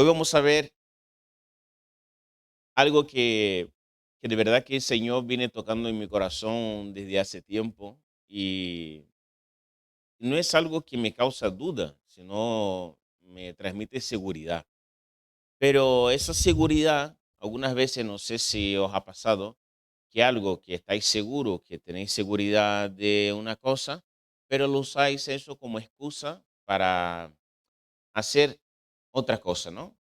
Hoy vamos a ver algo que de verdad que el Señor viene tocando en mi corazón desde hace tiempo y no es algo que me causa duda, sino me transmite seguridad. Pero esa seguridad, algunas veces no sé si os ha pasado, que algo que estáis seguros, que tenéis seguridad de una cosa, pero lo usáis eso como excusa para hacer otra cosa, ¿no?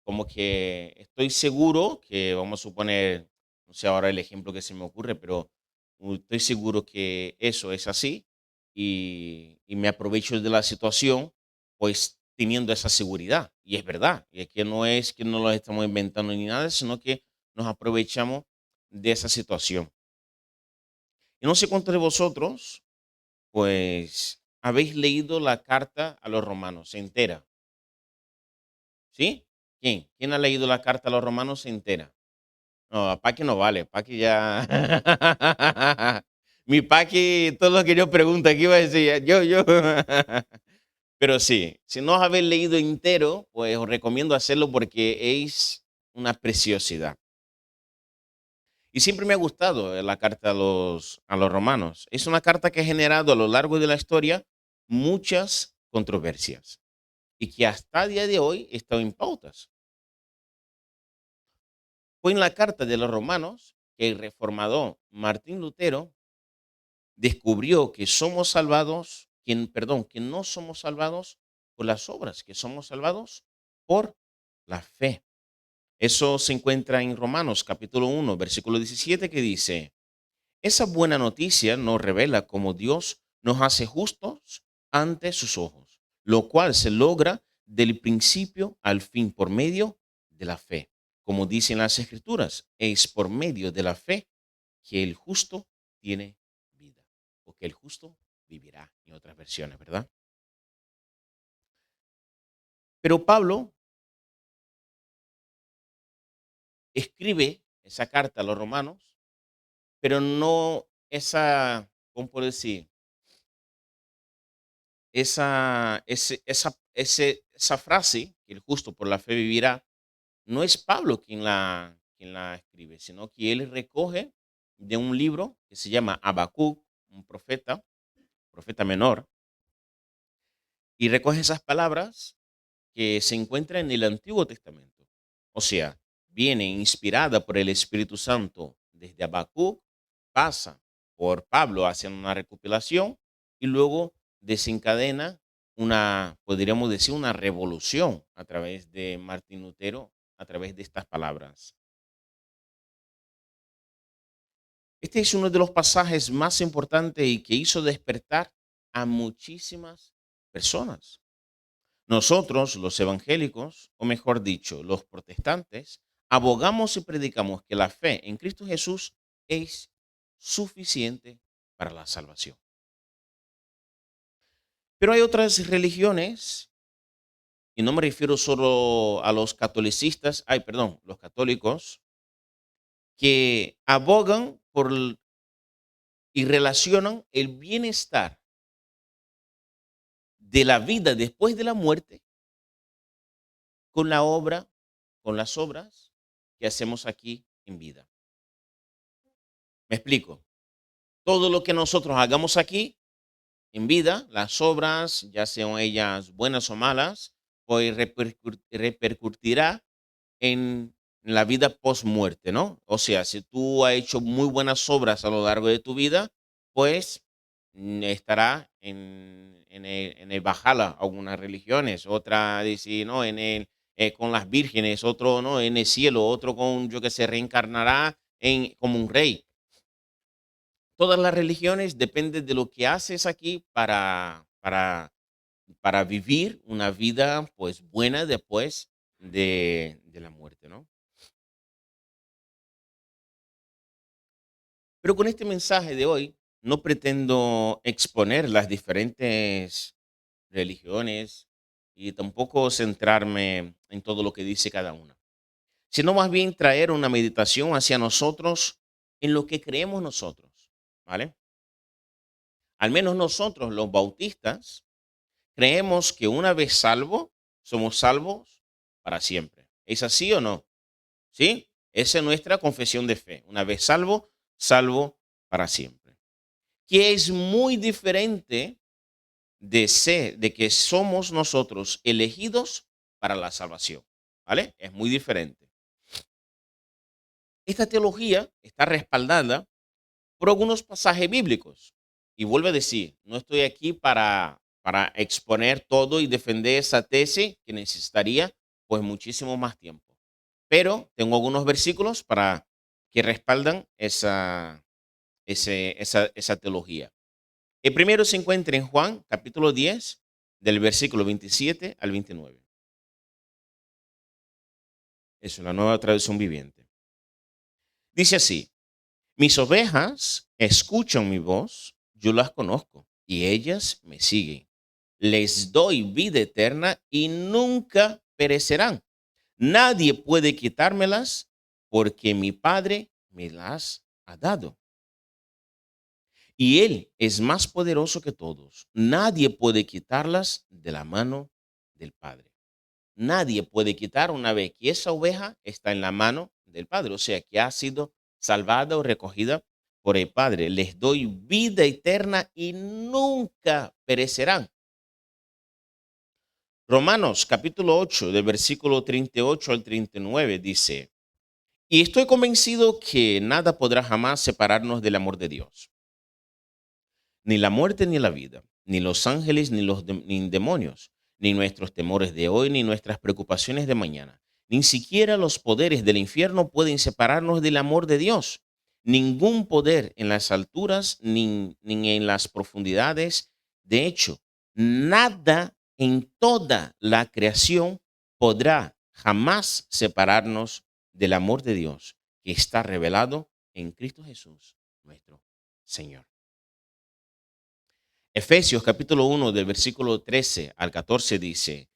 Como que estoy seguro que, vamos a suponer, no sé ahora el ejemplo que se me ocurre, pero estoy seguro que eso es así y me aprovecho de la situación, pues teniendo esa seguridad. Y es verdad, y es que no es que no lo estamos inventando ni nada, sino que nos aprovechamos de esa situación. Y no sé cuántos de vosotros, pues, habéis leído la carta a los romanos entera, ¿sí? ¿Quién? ¿Quién ha leído la carta a los romanos entera? No, Paqui no vale, Paqui ya. Mi Paqui, todo lo que yo pregunto, aquí iba a decir, yo. Pero sí, si no os habéis leído entero, pues os recomiendo hacerlo porque es una preciosidad. Y siempre me ha gustado la carta a los romanos. Es una carta que ha generado a lo largo de la historia muchas controversias y que hasta el día de hoy está en pautas. Fue en la carta de los romanos que el reformador Martín Lutero descubrió que somos salvados, que no somos salvados por las obras, que somos salvados por la fe. Eso se encuentra en Romanos capítulo 1, versículo 17, que dice, esa buena noticia nos revela cómo Dios nos hace justos ante sus ojos, lo cual se logra del principio al fin por medio de la fe. Como dicen las escrituras, es por medio de la fe que el justo tiene vida, o que el justo vivirá, en otras versiones, ¿verdad? Pero Pablo escribe esa carta a los romanos, pero no esa, ¿cómo puedo decir? Esa frase, que el justo por la fe vivirá, no es Pablo quien la escribe, sino que él recoge de un libro que se llama Habacuc, un profeta menor, y recoge esas palabras que se encuentra en el Antiguo Testamento. O sea, viene inspirada por el Espíritu Santo desde Habacuc, pasa por Pablo haciendo una recopilación y luego desencadena una, podríamos decir, una revolución a través de Martín Lutero, a través de estas palabras. Este es uno de los pasajes más importantes y que hizo despertar a muchísimas personas. Nosotros, los evangélicos, o mejor dicho, los protestantes, abogamos y predicamos que la fe en Cristo Jesús es suficiente para la salvación. Pero hay otras religiones, y no me refiero solo a los catolicistas, ay, perdón, los católicos, que abogan y relacionan el bienestar de la vida después de la muerte con la obra, con las obras que hacemos aquí en vida. Me explico. Todo lo que nosotros hagamos aquí en vida, las obras, ya sean ellas buenas o malas, pues repercutirá en la vida post muerte, ¿no? O sea, si tú has hecho muy buenas obras a lo largo de tu vida, pues estará en el Valhalla, algunas religiones, otra dice, ¿no? Con las vírgenes, otro, ¿no? En el cielo, otro con, yo que sé, reencarnará como un rey. Todas las religiones dependen de lo que haces aquí para vivir una vida pues buena después de la muerte, ¿no? Pero con este mensaje de hoy no pretendo exponer las diferentes religiones y tampoco centrarme en todo lo que dice cada una, sino más bien traer una meditación hacia nosotros en lo que creemos nosotros, ¿vale? Al menos nosotros los bautistas creemos que una vez salvo, somos salvos para siempre. ¿Es así o no? ¿Sí? Esa es nuestra confesión de fe. Una vez salvo, salvo para siempre. Que es muy diferente de que somos nosotros elegidos para la salvación. ¿Vale? Es muy diferente. Esta teología está respaldada por algunos pasajes bíblicos. Y vuelvo a decir, no estoy aquí para exponer todo y defender esa tesis que necesitaría pues muchísimo más tiempo. Pero tengo algunos versículos para que respaldan esa teología. El primero se encuentra en Juan, capítulo 10, del versículo 27 al 29. Es una nueva traducción viviente. Dice así: mis ovejas escuchan mi voz, yo las conozco y ellas me siguen. Les doy vida eterna y nunca perecerán. Nadie puede quitármelas porque mi Padre me las ha dado. Y Él es más poderoso que todos. Nadie puede quitarlas de la mano del Padre. Nadie puede quitar una vez que esa oveja está en la mano del Padre, o sea, que ha sido salvada o recogida por el Padre. Les doy vida eterna y nunca perecerán. Romanos capítulo 8, del versículo 38 al 39 dice: y estoy convencido que nada podrá jamás separarnos del amor de Dios. Ni la muerte ni la vida, ni los ángeles ni demonios, ni nuestros temores de hoy, ni nuestras preocupaciones de mañana. Ni siquiera los poderes del infierno pueden separarnos del amor de Dios. Ningún poder en las alturas ni en las profundidades. De hecho, nada en toda la creación podrá jamás separarnos del amor de Dios que está revelado en Cristo Jesús, nuestro Señor. Efesios capítulo 1 del versículo 13 al 14 dice: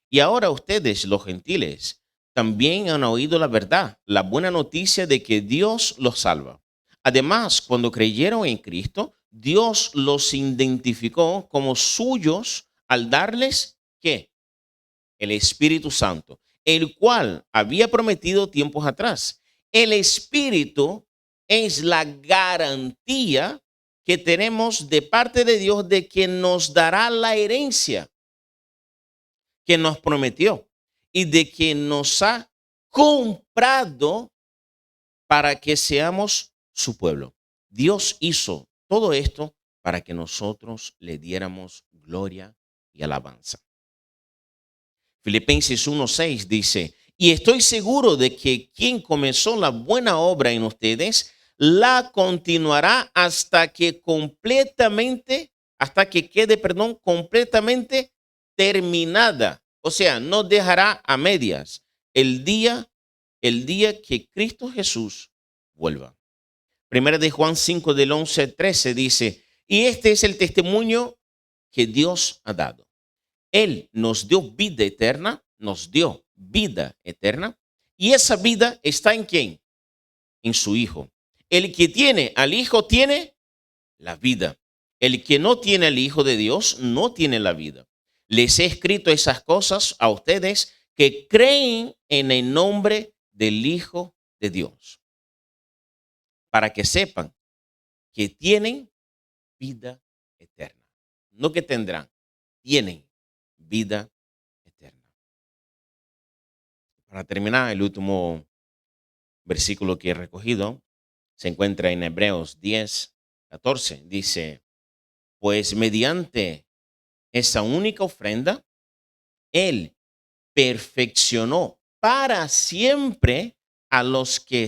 y ahora ustedes, los gentiles, también han oído la verdad, la buena noticia de que Dios los salva. Además, cuando creyeron en Cristo, Dios los identificó como suyos al darles, ¿qué? El Espíritu Santo, el cual había prometido tiempos atrás. El Espíritu es la garantía que tenemos de parte de Dios de que nos dará la herencia que nos prometió y de que nos ha comprado para que seamos su pueblo. Dios hizo todo esto para que nosotros le diéramos gloria y alabanza. Filipenses 1:6 dice: y estoy seguro de que quien comenzó la buena obra en ustedes la continuará hasta que quede, completamente terminada. O sea, no dejará a medias el día que Cristo Jesús vuelva. Primera de Juan 5 del 11 al 13 dice: y este es el testimonio que Dios ha dado. Él nos dio vida eterna, y esa vida está ¿en quién? En su Hijo. El que tiene al Hijo tiene la vida. El que no tiene al Hijo de Dios no tiene la vida. Les he escrito esas cosas a ustedes que creen en el nombre del Hijo de Dios, para que sepan que tienen vida eterna. No que tendrán, tienen vida eterna. Para terminar, el último versículo que he recogido se encuentra en Hebreos 10:14. Dice: pues mediante esa única ofrenda, Él perfeccionó para siempre a los que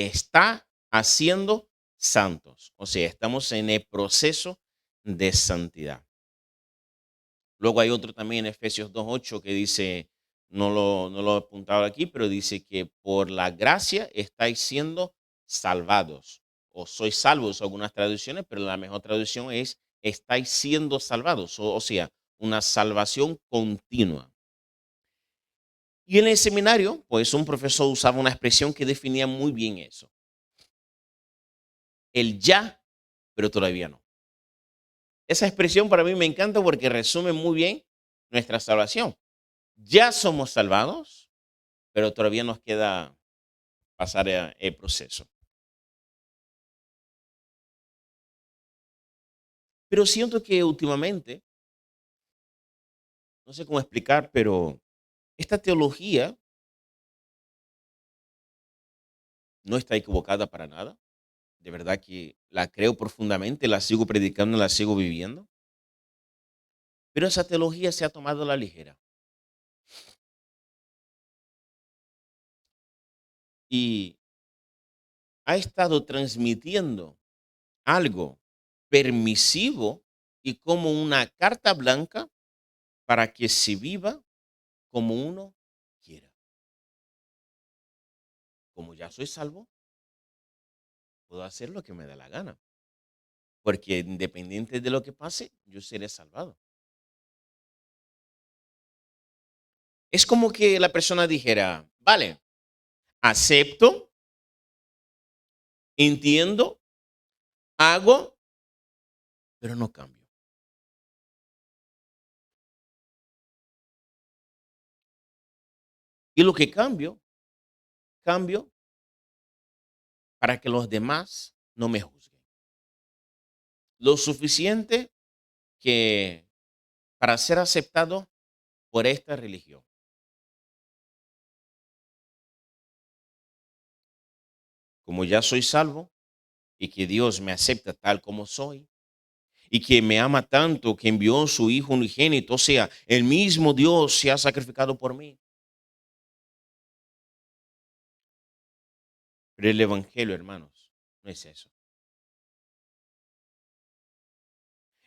está haciendo santos. O sea, estamos en el proceso de santidad. Luego hay otro también en Efesios 2:8 que dice, no lo he apuntado aquí, pero dice que por la gracia estáis siendo salvados. O sois salvos, algunas traducciones, pero la mejor traducción es estáis siendo salvados. O sea, una salvación continua. Y en el seminario, pues un profesor usaba una expresión que definía muy bien eso. El ya, pero todavía no. Esa expresión para mí me encanta porque resume muy bien nuestra salvación. Ya somos salvados, pero todavía nos queda pasar el proceso. Pero siento que últimamente, no sé cómo explicar, pero esta teología no está equivocada para nada. De verdad que la creo profundamente, la sigo predicando, la sigo viviendo. Pero esa teología se ha tomado a la ligera. Y ha estado transmitiendo algo permisivo y como una carta blanca para que se viva como uno quiera. Como ya soy salvo, puedo hacer lo que me da la gana, porque independiente de lo que pase, yo seré salvado. Es como que la persona dijera, vale, acepto, entiendo, hago, pero no cambio. Y lo que cambio para que los demás no me juzguen. Lo suficiente que para ser aceptado por esta religión. Como ya soy salvo y que Dios me acepta tal como soy y que me ama tanto que envió su Hijo unigénito, o sea, el mismo Dios se ha sacrificado por mí. Pero el Evangelio, hermanos, no es eso.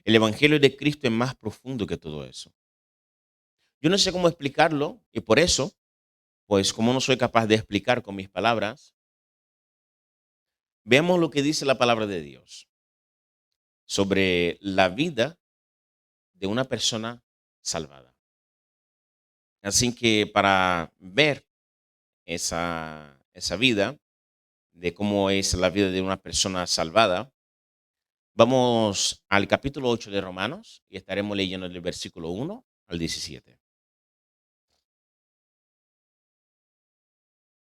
El Evangelio de Cristo es más profundo que todo eso. Yo no sé cómo explicarlo y por eso, pues como no soy capaz de explicar con mis palabras, veamos lo que dice la palabra de Dios sobre la vida de una persona salvada. Así que para ver esa vida, de cómo es la vida de una persona salvada, vamos al capítulo 8 de Romanos y estaremos leyendo del versículo 1 al 17.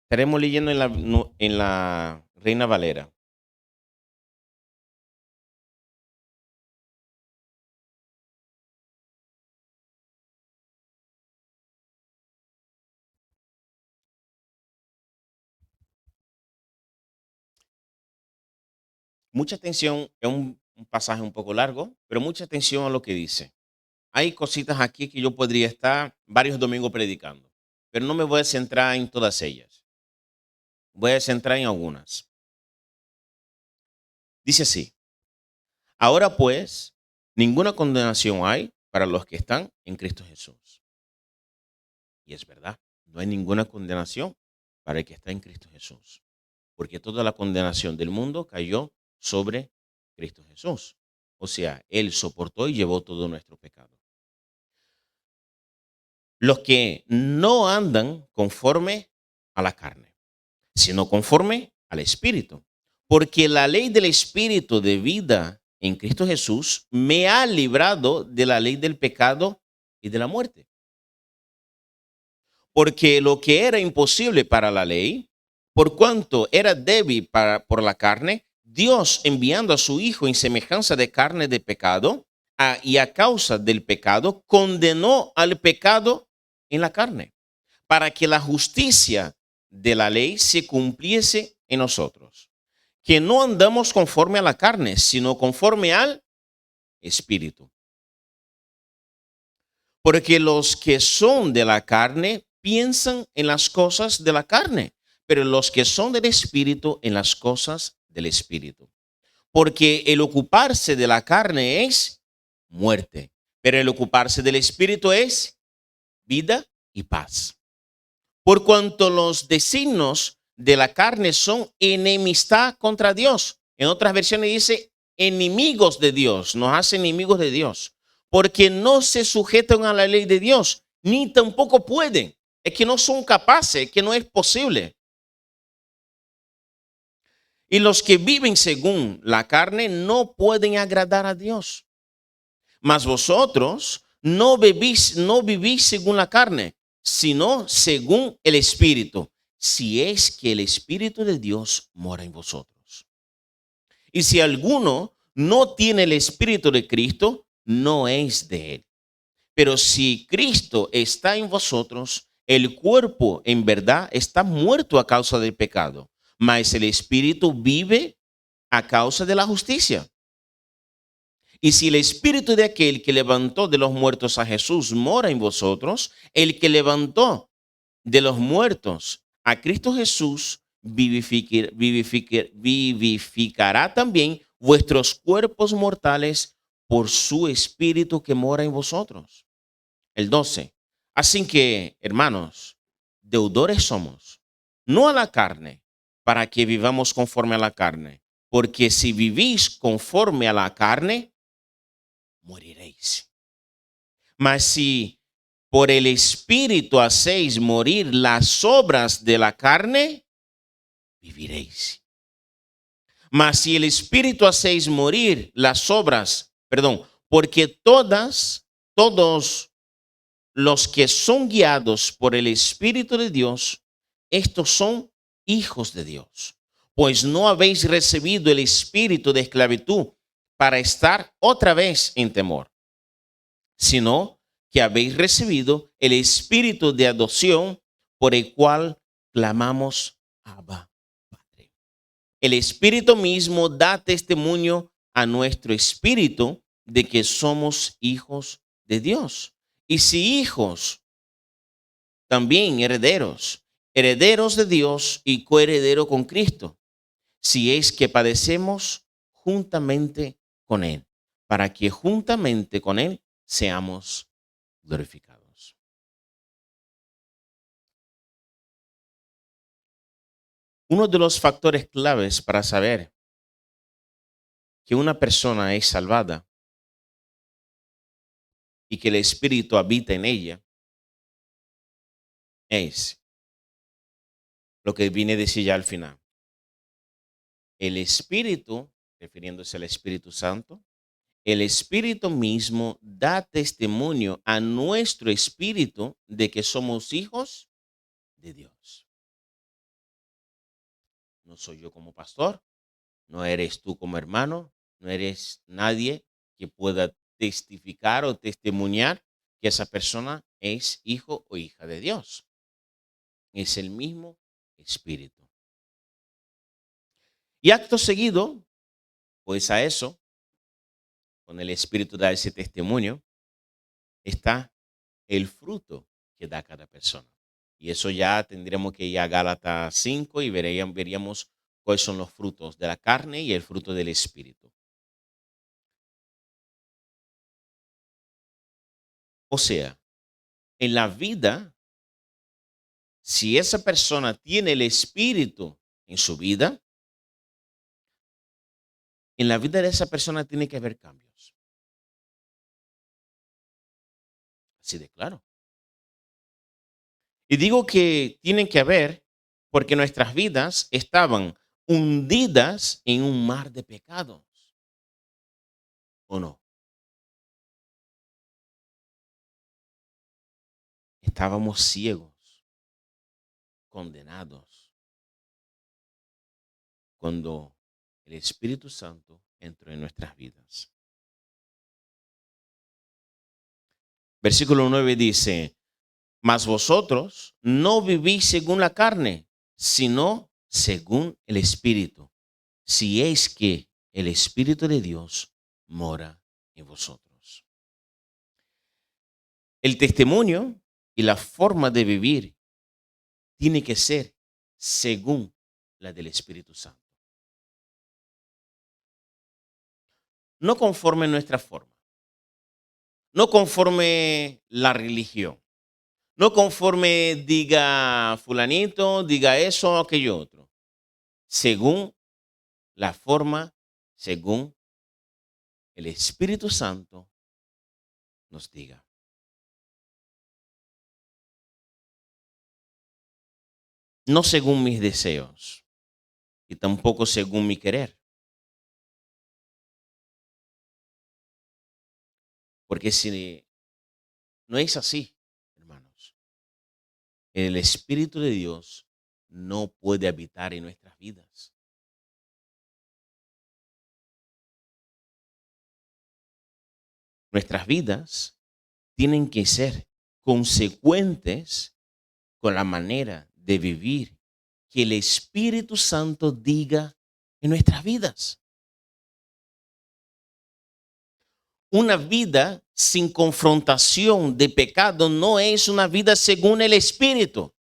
Estaremos leyendo en la Reina Valera. Mucha atención, es un pasaje un poco largo, pero mucha atención a lo que dice. Hay cositas aquí que yo podría estar varios domingos predicando, pero no me voy a centrar en todas ellas. Voy a centrar en algunas. Dice así: ahora pues, ninguna condenación hay para los que están en Cristo Jesús. Y es verdad, no hay ninguna condenación para el que está en Cristo Jesús, porque toda la condenación del mundo cayó sobre Cristo Jesús. O sea, Él soportó y llevó todo nuestro pecado. Los que no andan conforme a la carne, sino conforme al Espíritu. Porque la ley del Espíritu de vida en Cristo Jesús me ha librado de la ley del pecado y de la muerte. Porque lo que era imposible para la ley, por cuanto era débil por la carne, Dios enviando a su Hijo en semejanza de carne de pecado, y a causa del pecado, condenó al pecado en la carne, para que la justicia de la ley se cumpliese en nosotros, que no andamos conforme a la carne, sino conforme al Espíritu. Porque los que son de la carne piensan en las cosas de la carne, pero los que son del Espíritu en las cosas del Espíritu. Porque el ocuparse de la carne es muerte, pero el ocuparse del Espíritu es vida y paz. Por cuanto los designios de la carne son enemistad contra Dios. En otras versiones dice enemigos de Dios, nos hace enemigos de Dios, porque no se sujetan a la ley de Dios, ni tampoco pueden. Es que no son capaces, es que no es posible. Y los que viven según la carne no pueden agradar a Dios. Mas vosotros no vivís según la carne, sino según el Espíritu, si es que el Espíritu de Dios mora en vosotros. Y si alguno no tiene el Espíritu de Cristo, no es de él. Pero si Cristo está en vosotros, el cuerpo en verdad está muerto a causa del pecado, mas el Espíritu vive a causa de la justicia. Y si el Espíritu de aquel que levantó de los muertos a Jesús mora en vosotros, el que levantó de los muertos a Cristo Jesús vivificará también vuestros cuerpos mortales por su Espíritu que mora en vosotros. El 12. Así que, hermanos, deudores somos, no a la carne, para que vivamos conforme a la carne. Porque si vivís conforme a la carne, moriréis. Mas si por el Espíritu hacéis morir las obras de la carne, viviréis. Mas si el Espíritu hacéis morir las obras, porque todos los que son guiados por el Espíritu de Dios, estos son hijos de Dios. Pues no habéis recibido el espíritu de esclavitud para estar otra vez en temor, sino que habéis recibido el espíritu de adopción por el cual clamamos Abba, Padre. El Espíritu mismo da testimonio a nuestro espíritu de que somos hijos de Dios. Y si hijos, también herederos, herederos de Dios y coheredero con Cristo, si es que padecemos juntamente con Él, para que juntamente con Él seamos glorificados. Uno de los factores claves para saber que una persona es salvada y que el Espíritu habita en ella es lo que viene a decir ya al final. El Espíritu, refiriéndose al Espíritu Santo, el Espíritu mismo da testimonio a nuestro espíritu de que somos hijos de Dios. No soy yo como pastor, no eres tú como hermano, no eres nadie que pueda testificar o testimoniar que esa persona es hijo o hija de Dios. Es el mismo espíritu. Y acto seguido, pues a eso, con el espíritu da ese testimonio, está el fruto que da cada persona. Y eso ya tendremos que ir a Gálatas 5 y veríamos cuáles son los frutos de la carne y el fruto del espíritu. O sea, en la vida, si esa persona tiene el espíritu en su vida, en la vida de esa persona tiene que haber cambios. Así de claro. Y digo que tienen que haber porque nuestras vidas estaban hundidas en un mar de pecados. ¿O no? Estábamos ciegos, condenados, cuando el Espíritu Santo entró en nuestras vidas. Versículo 9 dice, mas vosotros no vivís según la carne, sino según el Espíritu, si es que el Espíritu de Dios mora en vosotros. El testimonio y la forma de vivir tiene que ser según la del Espíritu Santo. No conforme nuestra forma, no conforme la religión, no conforme diga fulanito, diga eso o aquello otro, según la forma, según el Espíritu Santo nos diga. No según mis deseos y tampoco según mi querer. Porque si no es así, hermanos, el Espíritu de Dios no puede habitar en nuestras vidas. Nuestras vidas tienen que ser consecuentes con la manera de vivir que el Espíritu Santo diga en nuestras vidas. Una vida sin confrontación de pecado no es una vida según el Espíritu.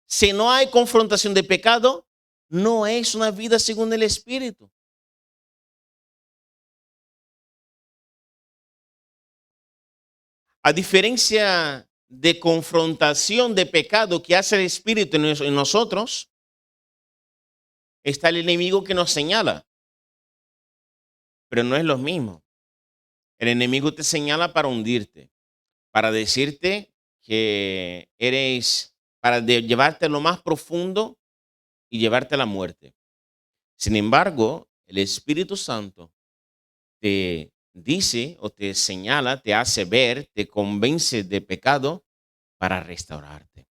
Si no hay confrontación de pecado, no es una vida según el Espíritu. A diferencia de confrontación de pecado que hace el Espíritu en nosotros, está el enemigo que nos señala, pero no es lo mismo. El enemigo te señala para hundirte, para decirte que eres, llevarte a lo más profundo y llevarte a la muerte. Sin embargo, el Espíritu Santo te dice o te señala, te hace ver, te convence de pecado para restaurarte,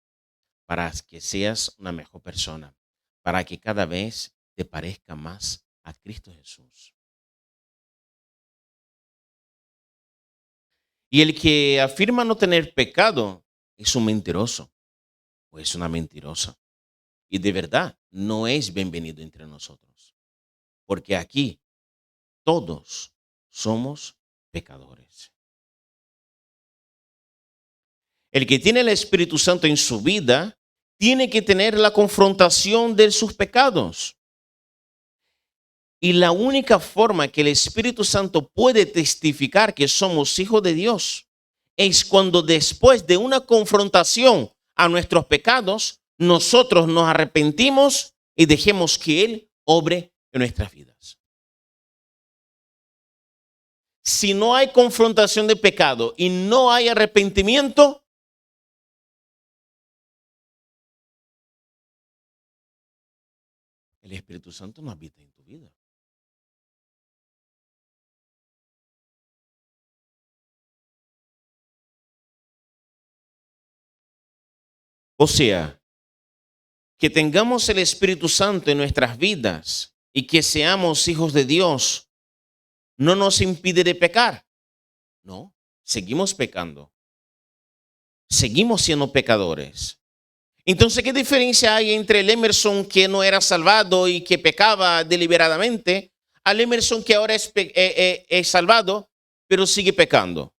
para que seas una mejor persona, para que cada vez te parezca más a Cristo Jesús. Y el que afirma no tener pecado es un mentiroso o es una mentirosa. Y de verdad no es bienvenido entre nosotros, porque aquí todos somos pecadores. El que tiene el Espíritu Santo en su vida tiene que tener la confrontación de sus pecados. Y la única forma que el Espíritu Santo puede testificar que somos hijos de Dios es cuando después de una confrontación a nuestros pecados, nosotros nos arrepentimos y dejemos que Él obre en nuestras vidas. Si no hay confrontación de pecado y no hay arrepentimiento, el Espíritu Santo no habita en tu vida. O sea, que tengamos el Espíritu Santo en nuestras vidas y que seamos hijos de Dios no nos impide de pecar. No, seguimos pecando. Seguimos siendo pecadores. Entonces, ¿qué diferencia hay entre el Emerson que no era salvado y que pecaba deliberadamente al Emerson que ahora es salvado, pero sigue pecando?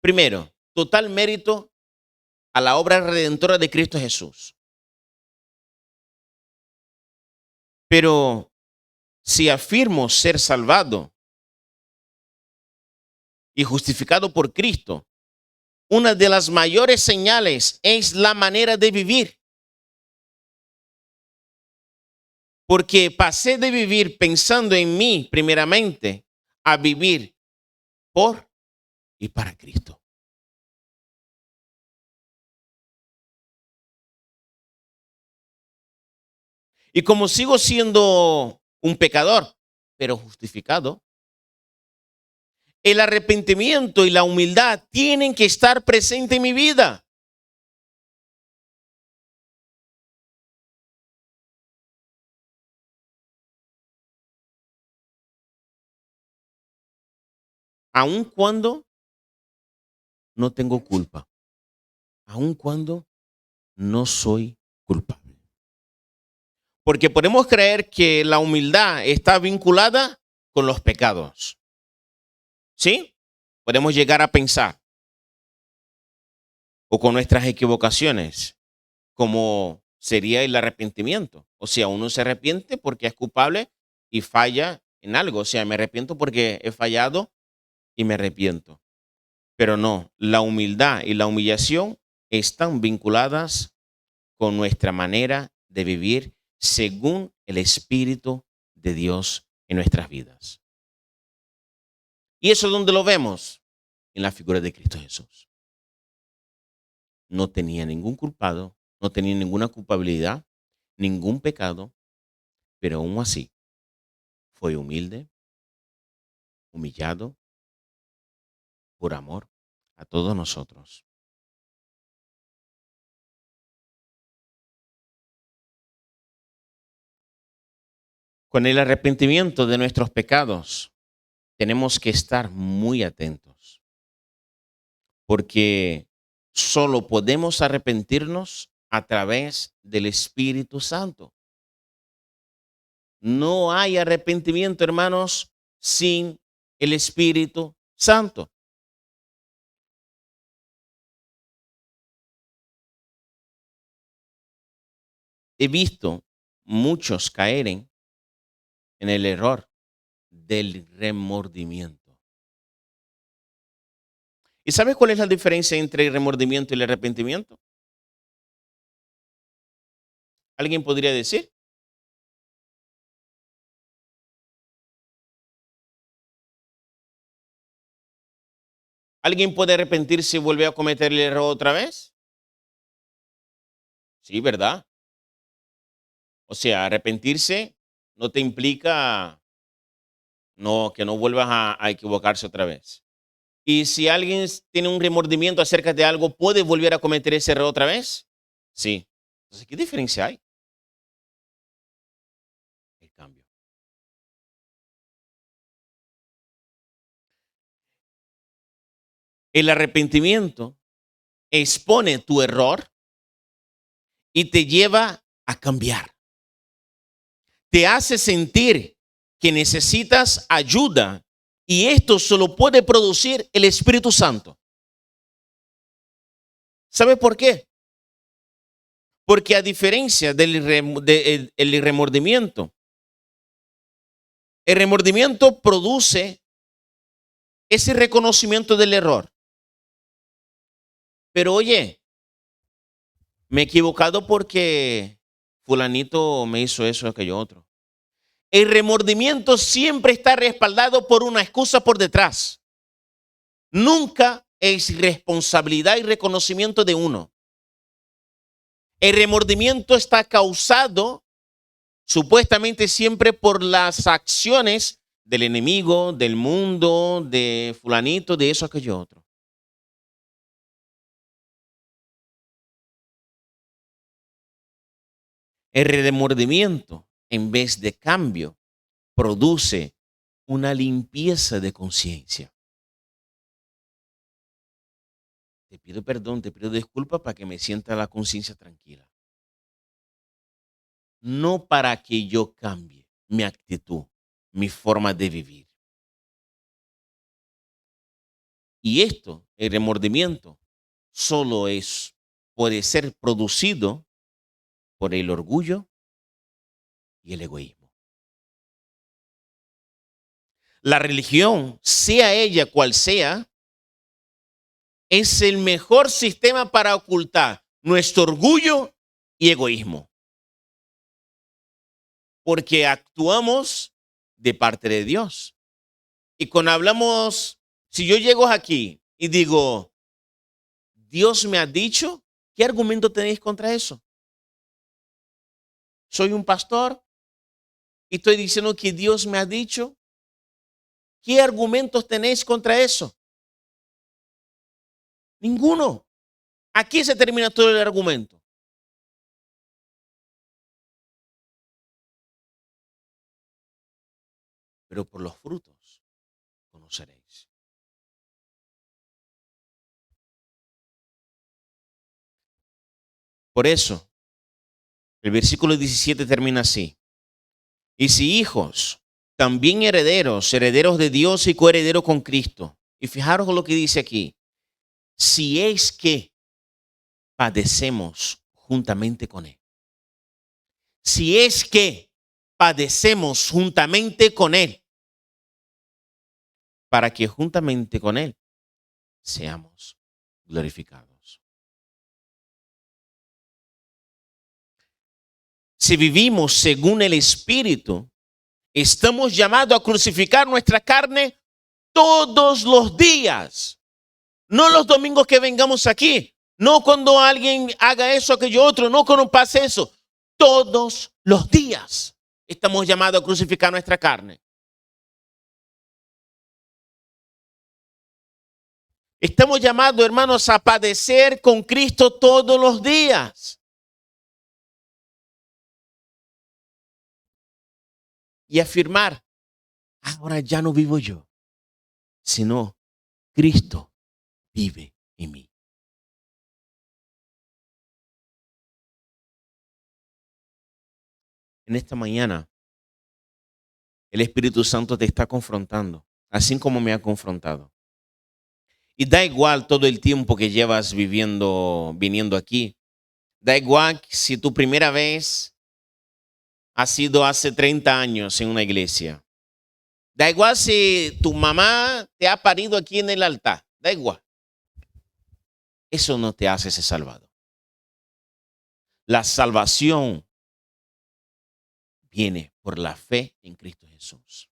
Primero, total mérito a la obra redentora de Cristo Jesús. Pero si afirmo ser salvado y justificado por Cristo, una de las mayores señales es la manera de vivir. Porque pasé de vivir pensando en mí primeramente a vivir por y para Cristo. Y como sigo siendo un pecador, pero justificado, el arrepentimiento y la humildad tienen que estar presentes en mi vida. Aun cuando no tengo culpa. Aun cuando no soy culpable. Porque podemos creer que la humildad está vinculada con los pecados. ¿Sí? Podemos llegar a pensar. O con nuestras equivocaciones, como sería el arrepentimiento. O sea, uno se arrepiente porque es culpable y falla en algo. O sea, me arrepiento porque he fallado y me arrepiento. Pero no, la humildad y la humillación están vinculadas con nuestra manera de vivir según el Espíritu de Dios en nuestras vidas. ¿Y eso dónde lo vemos? En la figura de Cristo Jesús. No tenía ningún culpado, no tenía ninguna culpabilidad, ningún pecado, pero aún así fue humilde, humillado, por amor a todos nosotros. Con el arrepentimiento de nuestros pecados, tenemos que estar muy atentos, porque solo podemos arrepentirnos a través del Espíritu Santo. No hay arrepentimiento, hermanos, sin el Espíritu Santo. He visto muchos caer en el error del remordimiento. ¿Y sabes cuál es la diferencia entre el remordimiento y el arrepentimiento? ¿Alguien podría decir? ¿Alguien puede arrepentirse y volver a cometer el error otra vez? Sí, ¿verdad? O sea, arrepentirse no te implica que no vuelvas a equivocarse otra vez. Y si alguien tiene un remordimiento acerca de algo, ¿puede volver a cometer ese error otra vez? Sí. Entonces, ¿qué diferencia hay? El cambio. El arrepentimiento expone tu error y te lleva a cambiar. Te hace sentir que necesitas ayuda y esto solo puede producir el Espíritu Santo. ¿Sabe por qué? Porque a diferencia del remordimiento, el remordimiento produce ese reconocimiento del error. Pero oye, me he equivocado porque fulanito me hizo eso, aquello otro. El remordimiento siempre está respaldado por una excusa por detrás. Nunca es responsabilidad y reconocimiento de uno. El remordimiento está causado supuestamente siempre por las acciones del enemigo, del mundo, de fulanito, de eso, aquello otro. El remordimiento, en vez de cambio, produce una limpieza de conciencia. Te pido perdón, te pido disculpas para que me sienta la conciencia tranquila. No para que yo cambie mi actitud, mi forma de vivir. Y esto, el remordimiento, solo puede ser producido por el orgullo y el egoísmo. La religión, sea ella cual sea, es el mejor sistema para ocultar nuestro orgullo y egoísmo. Porque actuamos de parte de Dios. Y cuando hablamos, si yo llego aquí y digo, Dios me ha dicho, ¿qué argumento tenéis contra eso? Soy un pastor y estoy diciendo que Dios me ha dicho. ¿Qué argumentos tenéis contra eso? Ninguno. Aquí se termina todo el argumento. Pero por los frutos conoceréis. Por eso, el versículo 17 termina así. Y si hijos, también herederos, herederos de Dios y coherederos con Cristo. Y fijaros lo que dice aquí. Si es que padecemos juntamente con Él. Si es que padecemos juntamente con Él. Para que juntamente con Él seamos glorificados. Si vivimos según el Espíritu, estamos llamados a crucificar nuestra carne todos los días. No los domingos que vengamos aquí. No cuando alguien haga eso, aquello otro. No cuando pase eso. Todos los días estamos llamados a crucificar nuestra carne. Estamos llamados, hermanos, a padecer con Cristo todos los días. Y afirmar, ahora ya no vivo yo, sino Cristo vive en mí. En esta mañana, el Espíritu Santo te está confrontando, así como me ha confrontado. Y da igual todo el tiempo que llevas viniendo aquí. Da igual si tu primera vez ha sido hace 30 años en una iglesia. Da igual si tu mamá te ha parido aquí en el altar. Da igual. Eso no te hace ser salvado. La salvación viene por la fe en Cristo Jesús.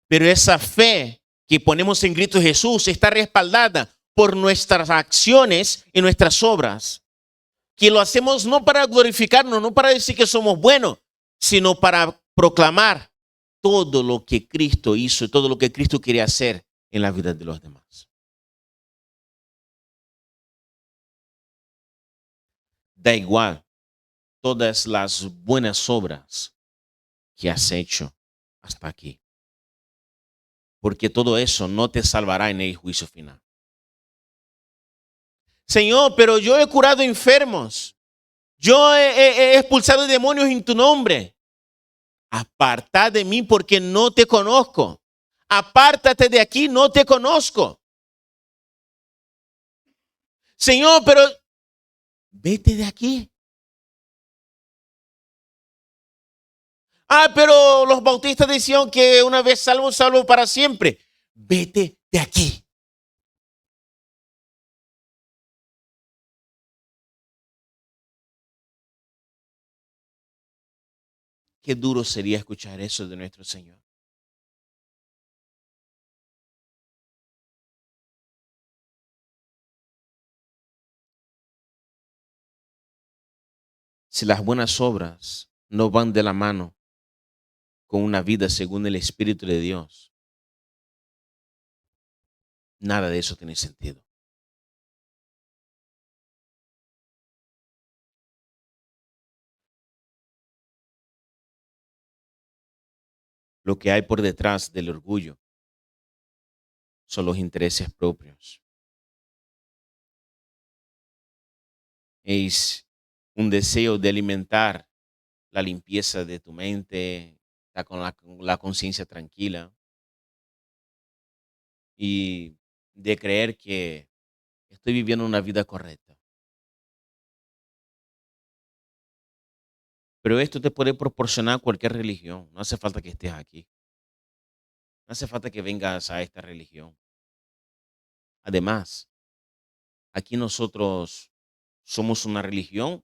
Pero esa fe que ponemos en Cristo Jesús está respaldada por nuestras acciones y nuestras obras, que lo hacemos no para glorificarnos, no para decir que somos buenos, sino para proclamar todo lo que Cristo hizo, todo lo que Cristo quiere hacer en la vida de los demás. Da igual todas las buenas obras que has hecho hasta aquí, porque todo eso no te salvará en el juicio final. Señor, pero yo he curado enfermos. Yo he expulsado demonios en tu nombre. Aparta de mí porque no te conozco. Apártate de aquí, no te conozco. Señor, pero vete de aquí. Pero los bautistas decían que una vez salvo, salvo para siempre. Vete de aquí. Qué duro sería escuchar eso de nuestro Señor. Si las buenas obras no van de la mano con una vida según el Espíritu de Dios, nada de eso tiene sentido. Lo que hay por detrás del orgullo son los intereses propios. Es un deseo de alimentar la limpieza de tu mente, con la conciencia tranquila y de creer que estoy viviendo una vida correcta. Pero esto te puede proporcionar cualquier religión. No hace falta que estés aquí. No hace falta que vengas a esta religión. Además, aquí nosotros somos una religión,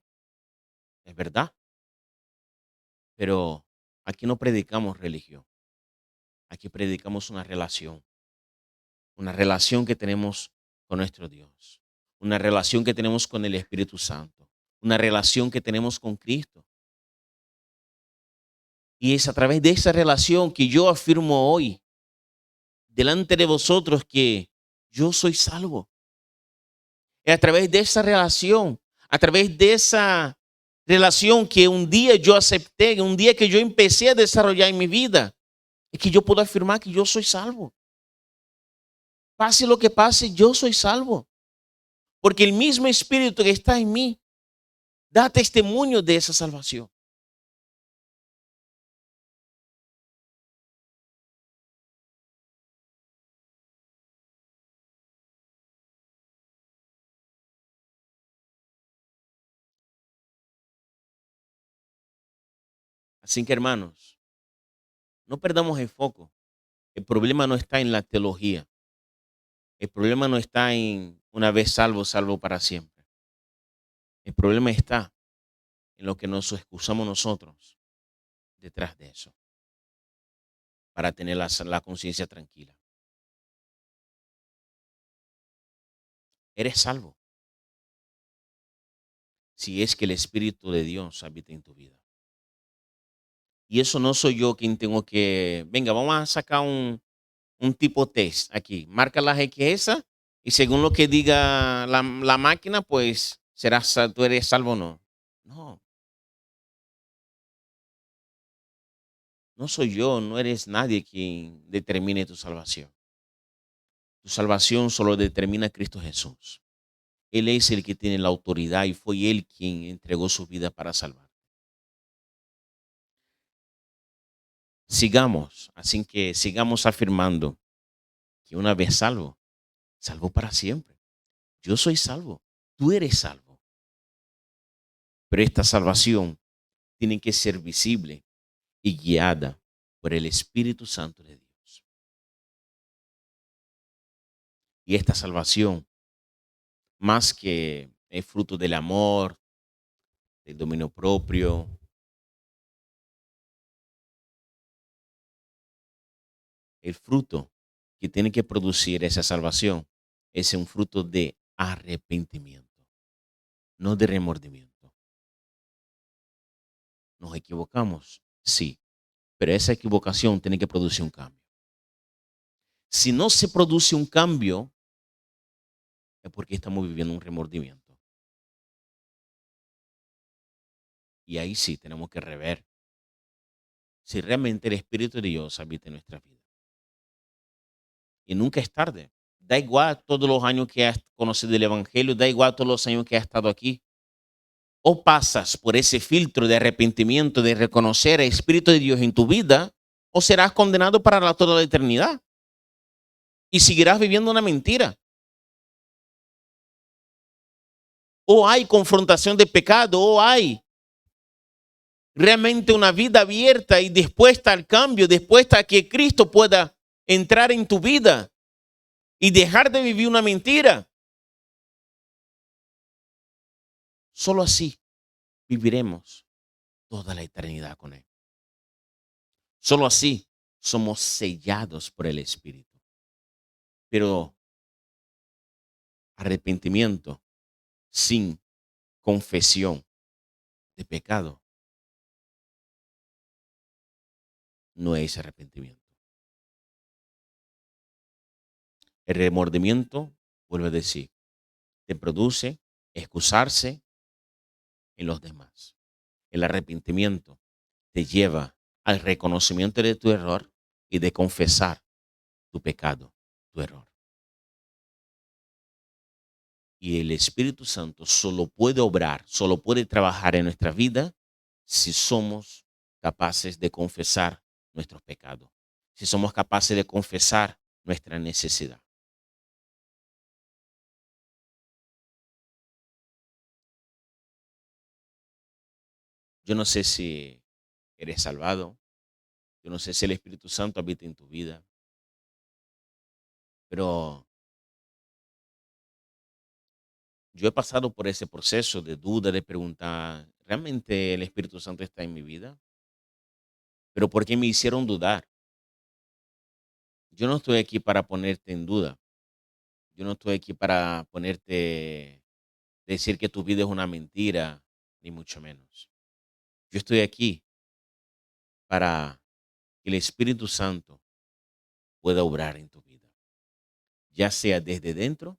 es verdad, pero aquí no predicamos religión. Aquí predicamos una relación que tenemos con nuestro Dios, una relación que tenemos con el Espíritu Santo, una relación que tenemos con Cristo. Y es a través de esa relación que yo afirmo hoy, delante de vosotros, que yo soy salvo. Es a través de esa relación, a través de esa relación que un día yo acepté, un día que yo empecé a desarrollar en mi vida, es que yo puedo afirmar que yo soy salvo. Pase lo que pase, yo soy salvo. Porque el mismo Espíritu que está en mí da testimonio de esa salvación. Así que, hermanos, no perdamos el foco. El problema no está en la teología. El problema no está en una vez salvo, salvo para siempre. El problema está en lo que nos excusamos nosotros detrás de eso, para tener la conciencia tranquila. Eres salvo si es que el Espíritu de Dios habita en tu vida. Y eso no soy yo quien tengo que, venga, vamos a sacar un tipo test aquí. Marca las X esa Y según lo que diga la máquina, pues tú eres salvo o no. No, no soy yo, no eres nadie quien determine tu salvación. Tu salvación solo determina Cristo Jesús. Él es el que tiene la autoridad y fue Él quien entregó su vida para salvar. Sigamos, así que sigamos afirmando que una vez salvo, salvo para siempre. Yo soy salvo, tú eres salvo. Pero esta salvación tiene que ser visible y guiada por el Espíritu Santo de Dios. Y esta salvación, más que el fruto del amor, del dominio propio, el fruto que tiene que producir esa salvación es un fruto de arrepentimiento, no de remordimiento. ¿Nos equivocamos? Sí, pero esa equivocación tiene que producir un cambio. Si no se produce un cambio, es porque estamos viviendo un remordimiento. Y ahí sí tenemos que rever si realmente el Espíritu de Dios habita en nuestra vida. Y nunca es tarde. Da igual todos los años que has conocido el Evangelio, da igual todos los años que has estado aquí. O pasas por ese filtro de arrepentimiento, de reconocer el Espíritu de Dios en tu vida, o serás condenado para toda la eternidad. Y seguirás viviendo una mentira. O hay confrontación de pecado, o hay realmente una vida abierta y dispuesta al cambio, dispuesta a que Cristo pueda entrar en tu vida y dejar de vivir una mentira. Solo así viviremos toda la eternidad con Él. Solo así somos sellados por el Espíritu. Pero arrepentimiento sin confesión de pecado no es arrepentimiento. El remordimiento, vuelvo a decir, te produce excusarse en los demás. El arrepentimiento te lleva al reconocimiento de tu error y de confesar tu pecado, tu error. Y el Espíritu Santo solo puede obrar, solo puede trabajar en nuestra vida si somos capaces de confesar nuestros pecados, si somos capaces de confesar nuestra necesidad. Yo no sé si eres salvado, yo no sé si el Espíritu Santo habita en tu vida, pero yo he pasado por ese proceso de duda, de preguntar, ¿realmente el Espíritu Santo está en mi vida? Pero ¿por qué me hicieron dudar? Yo no estoy aquí para ponerte en duda. Yo no estoy aquí para ponerte, decir que tu vida es una mentira, ni mucho menos. Yo estoy aquí para que el Espíritu Santo pueda obrar en tu vida, ya sea desde dentro,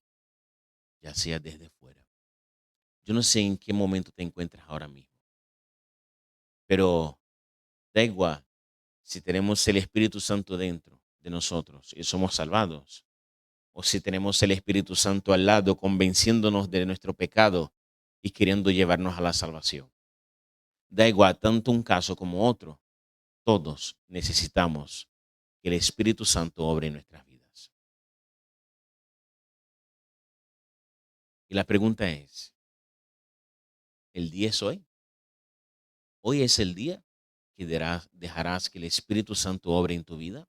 ya sea desde fuera. Yo no sé en qué momento te encuentras ahora mismo, pero da igual si tenemos el Espíritu Santo dentro de nosotros y somos salvados, o si tenemos el Espíritu Santo al lado convenciéndonos de nuestro pecado y queriendo llevarnos a la salvación. Da igual, tanto un caso como otro, todos necesitamos que el Espíritu Santo obre en nuestras vidas. Y la pregunta es, ¿el día es hoy? ¿Hoy es el día que dejarás que el Espíritu Santo obre en tu vida?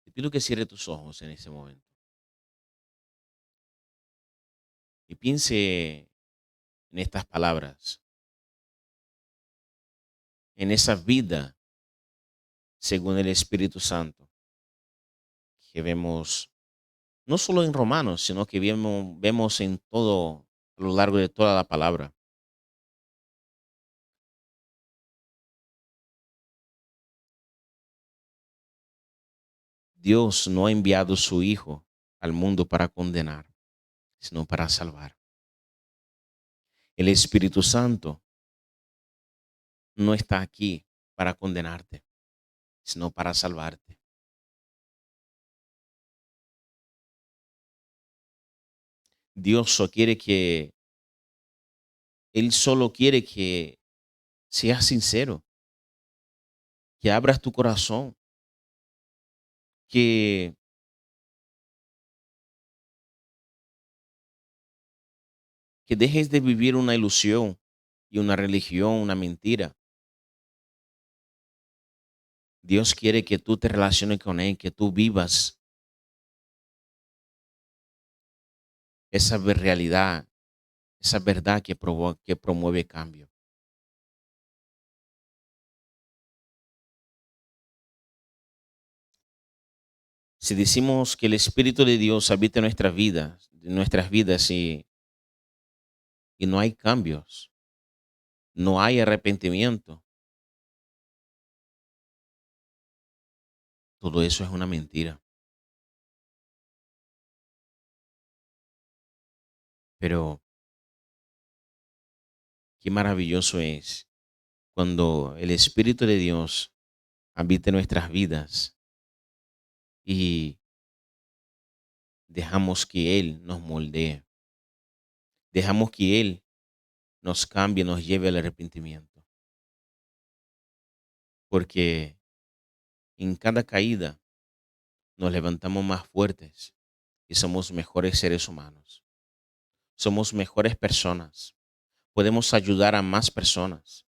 Te pido que cierre tus ojos en ese momento y piense en estas palabras, en esa vida según el Espíritu Santo que vemos no solo en Romanos, sino que vemos en todo, a lo largo de toda la palabra. Dios no ha enviado su Hijo al mundo para condenar, sino para salvar. El Espíritu Santo no está aquí para condenarte, sino para salvarte. Dios Él solo quiere que seas sincero, que abras tu corazón, que, que dejes de vivir una ilusión y una religión, una mentira. Dios quiere que tú te relaciones con Él, que tú vivas esa realidad, esa verdad que promueve cambio. Si decimos que el Espíritu de Dios habita en nuestras vidas y no hay cambios, no hay arrepentimiento, todo eso es una mentira. Pero qué maravilloso es cuando el Espíritu de Dios habita en nuestras vidas y dejamos que Él nos moldee, dejamos que Él nos cambie, nos lleve al arrepentimiento. Porque en cada caída nos levantamos más fuertes y somos mejores seres humanos. Somos mejores personas. Podemos ayudar a más personas.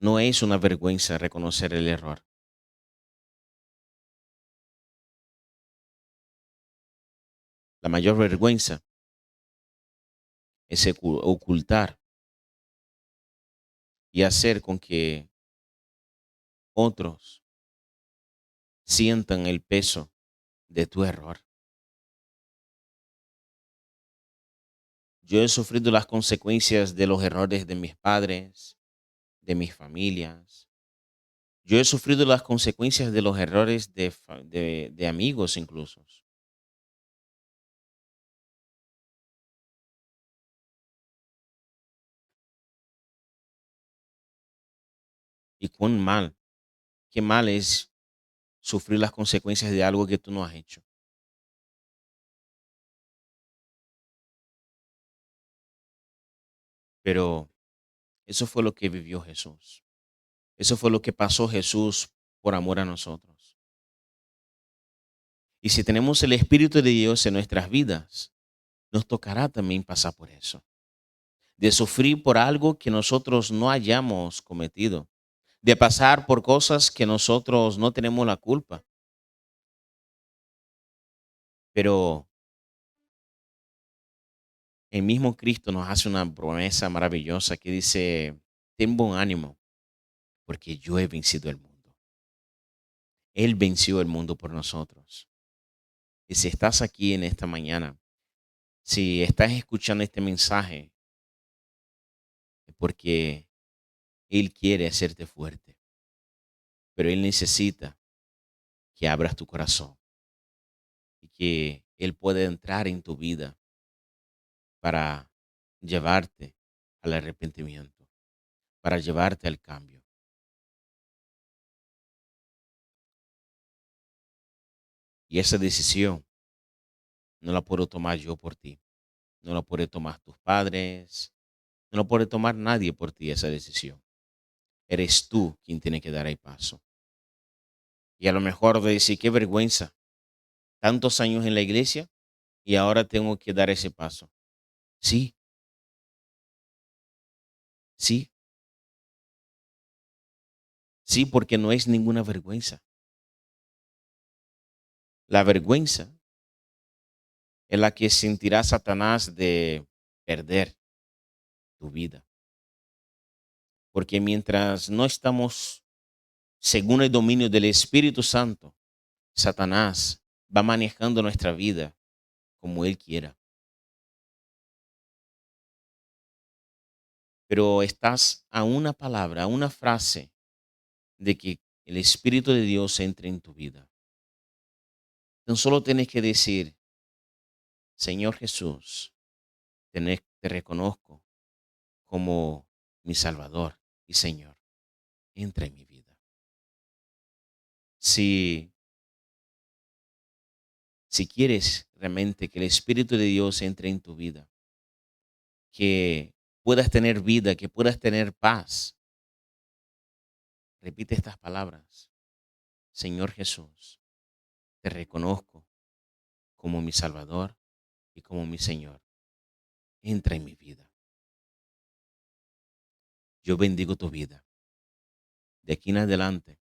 No es una vergüenza reconocer el error. La mayor vergüenza es ocultar y hacer con que otros sientan el peso de tu error. Yo he sufrido las consecuencias de los errores de mis padres, de mis familias. Yo he sufrido las consecuencias de los errores de amigos incluso. Y cuán mal, qué mal es sufrir las consecuencias de algo que tú no has hecho. Pero eso fue lo que vivió Jesús. Eso fue lo que pasó Jesús por amor a nosotros. Y si tenemos el Espíritu de Dios en nuestras vidas, nos tocará también pasar por eso. De sufrir por algo que nosotros no hayamos cometido. De pasar por cosas que nosotros no tenemos la culpa. Pero el mismo Cristo nos hace una promesa maravillosa que dice, ten buen ánimo, porque yo he vencido el mundo. Él venció el mundo por nosotros. Y si estás aquí en esta mañana, si estás escuchando este mensaje, es porque Él quiere hacerte fuerte, pero Él necesita que abras tu corazón y que Él pueda entrar en tu vida para llevarte al arrepentimiento, para llevarte al cambio. Y esa decisión no la puedo tomar yo por ti, no la puede tomar tus padres, no la puede tomar nadie por ti esa decisión. Eres tú quien tiene que dar el paso. Y a lo mejor de decir, qué vergüenza, tantos años en la iglesia y ahora tengo que dar ese paso. Sí, sí, sí, porque no es ninguna vergüenza. La vergüenza es la que sentirá Satanás de perder tu vida. Porque mientras no estamos según el dominio del Espíritu Santo, Satanás va manejando nuestra vida como él quiera. Pero estás a una palabra, a una frase de que el Espíritu de Dios entre en tu vida. Tan solo tienes que decir, Señor Jesús, te reconozco como mi Salvador y Señor. Entra en mi vida. Si, si quieres realmente que el Espíritu de Dios entre en tu vida, que puedas tener vida, que puedas tener paz, repite estas palabras. Señor Jesús, te reconozco como mi Salvador y como mi Señor. Entra en mi vida. Yo bendigo tu vida. De aquí en adelante,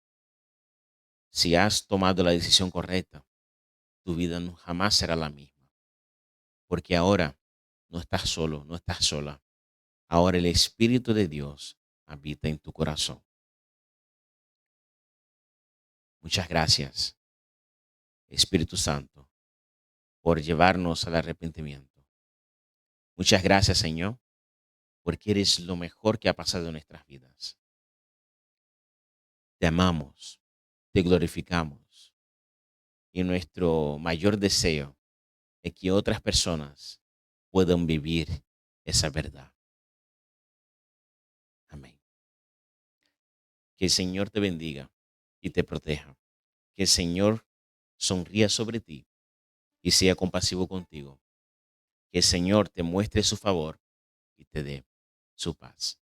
si has tomado la decisión correcta, tu vida jamás será la misma. Porque ahora no estás solo, no estás sola. Ahora el Espíritu de Dios habita en tu corazón. Muchas gracias, Espíritu Santo, por llevarnos al arrepentimiento. Muchas gracias, Señor, porque eres lo mejor que ha pasado en nuestras vidas. Te amamos, te glorificamos y nuestro mayor deseo es que otras personas puedan vivir esa verdad. Amén. Que el Señor te bendiga y te proteja. Que el Señor sonría sobre ti y sea compasivo contigo. Que el Señor te muestre su favor y te dé su paz.